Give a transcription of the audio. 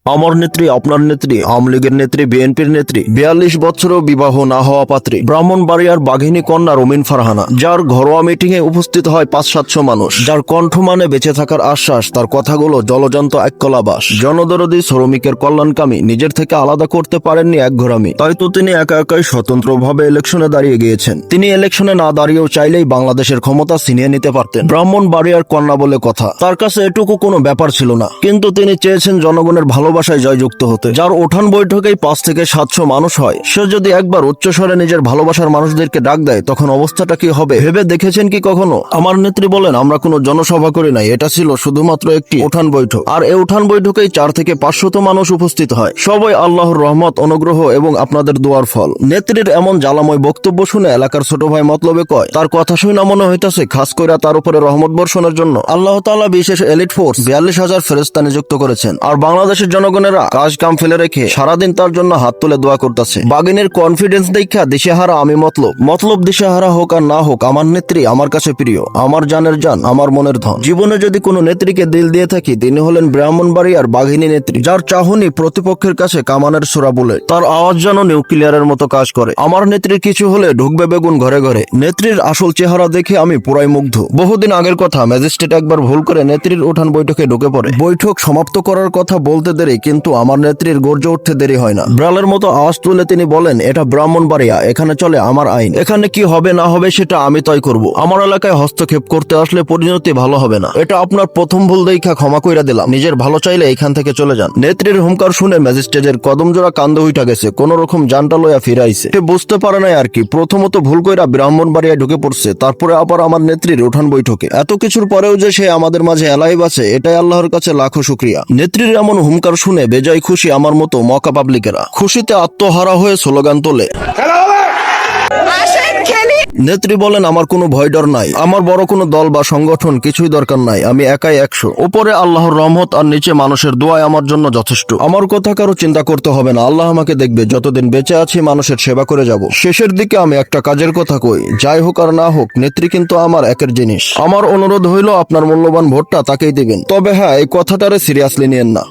আমার নেত্রী, আপনার নেত্রী, আওয়ামী লীগের নেত্রী, বিএনপির নেত্রী, 42 বছরেও বিবাহ না হওয়া পাত্রী, ব্রাহ্মণবাড়িয়ার বাঘিনী কন্যা রুমিন ফারহানা, যার ঘরোয়া মিটিং এ উপস্থিত হয় 500-700 মানুষ, যার কণ্ঠ মানে বেঁচে থাকার আশ্বাস, তার কথাগুলো জলজান্ত এক কলাবাস, জনদরদী, শ্রমিকের কল্যাণকামী, নিজের থেকে আলাদা করতে পারেননি এক ঘোরামি। তাই তো তিনি একা একাই স্বতন্ত্রভাবে ইলেকশনে দাঁড়িয়ে গিয়েছেন। তিনি ইলেকশনে না দাঁড়িয়েও চাইলেই বাংলাদেশের ক্ষমতা ছিনিয়ে নিতে পারতেন। ব্রাহ্মণবাড়িয়ার কন্যা বলে কথা, তার কাছে এটুকু কোনো ব্যাপার ছিল না, কিন্তু তিনি চেয়েছেন জনগণের ভালোবাসায় জয়যুক্ত হতে। যার উঠান বৈঠকেই 5 থেকে 700 মানুষ হয়, সে যদি একবার উচ্চস্বরে নিজের ভালোবাসার মানুষদেরকে ডাক দেয়, তখন অবস্থাটা কি হবে ভেবে দেখেছেন কি কখনো? আমার নেত্রী বলেন, আমরা কোনো জনসভা করি নাই, এটা ছিল শুধুমাত্র একটি উঠান বৈঠক। আর এই উঠান বৈঠকেই 4 থেকে 500 মানুষ উপস্থিত হয়, সবাই আল্লাহর রহমত, অনুগ্রহ এবং আপনাদের দোয়ার ফল। নেত্রীর এমন জ্বালাময় বক্তব্য শুনে এলাকার ছোট ভাই মতলবে কয়, তার কথা শুনে মনে হইতাছে খাস কইরা তার উপরে রহমত বর্ষণের জন্য আল্লাহ তাআলা বিশেষ এলিট ফোর্স 42,000 ফেরেশতা নিযুক্ত করেছেন। আর বাংলাদেশের জনগণেরা কাজ কাম ফেলে রেখে সারাদিন তার জন্য হাত তুলে দোয়া করতেছে। বাগিনীর কনফিডেন্স দেখা দিশেহারা আমি মতলব দিশেহারা হোক আর না হোক, আমার নেত্রী আমার কাছে প্রিয়, আমার জানের জান, আমার মনের ধন। জীবনে যদি কোনো নেত্রীকে দিল দিয়ে থাকি, তিনি হলেন ব্রাহ্মণবাড়িয়ার বাঘিনী নেত্রী, যার চাহনি প্রতিপক্ষের কাছে কামানের ছোড়া বলে, তার আওয়াজ যেন নিউক্লিয়ারের মতো কাজ করে। আমার নেত্রীর কিছু হলে ঢুকবে বেগুন ঘরে ঘরে। নেত্রীর আসল চেহারা দেখে আমি পুরাই মুগ্ধ। বহুদিন আগের কথা, ম্যাজিস্ট্রেট একবার ভুল করে নেত্রীর উঠান বৈঠকে ঢুকে পড়ে। বৈঠক সমাপ্ত করার কথা বলতে দেরি, কিন্তু আমার নেত্রীর গর্জে উঠতে দেরি হয় না। ব্রালের মতো আওয়াজ তুলে তিনি বলেন, এটা ব্রাহ্মণবাড়িয়া, এখানে চলে আমার আইন, এখানে কি হবে না হবে সেটা আমি তয় করব। আমার এলাকায় হস্তক্ষেপ করতে আসলে পরিণতি ভালো হবে না। এটা আপনার প্রথম ভুল দেখা ক্ষমা কইরা দিলাম, নিজের ভালো চাইলে এখান থেকে চলে যান। নেত্রীর হুঙ্কার শুনে ম্যাজিস্ট্রেটের কদমজোড়া কান্দে উঠা গেছে, কোন রকম জানটা লইয়া ফিরাইছে। সে বুঝতে পারে নাই আর কি, প্রথমত ভুল কইরা ব্রাহ্মণবাড়িয়ায় ঢুকে পড়ছে, তারপরে আবার আমার নেত্রীর উঠান বৈঠকে। এত কিছুর পরেও যে সে আমাদের মাঝে এলাইভ আছে, এটাই আল্লাহর কাছে লাখো শুকরিয়া। নেত্রীর এমন হুঙ্কার শুনে বেজায় খুশি আমার মতো মকা পাবলিকেরা, খুশিতে আত্মহারা হয়ে স্লোগান তোলে। নেত্রী বলেন, আমার কোনো ভয় ডর নাই, আমার বড় কোনো দল বা সংগঠন কিছুই দরকার নাই, আমি একাই 100। উপরে আল্লাহর রহমত আর নিচে মানুষের দোয়ায় আমার জন্য যথেষ্ট। আমার কথা কারো চিন্তা করতে হবে না, আল্লাহ আমাকে দেখবে। যতদিন বেঁচে আছি মানুষের সেবা করে যাব। শেষের দিকে আমি একটা কাজের কথা কই, যাই হোক আর না হোক, নেত্রী কিন্তু আমার একের জিনিস। আমার অনুরোধ হইল, আপনার মূল্যবান ভোটটা তাকেই দিবেন। তবে হ্যাঁ, এই কথাটারে সিরিয়াসলি নিয়েন না।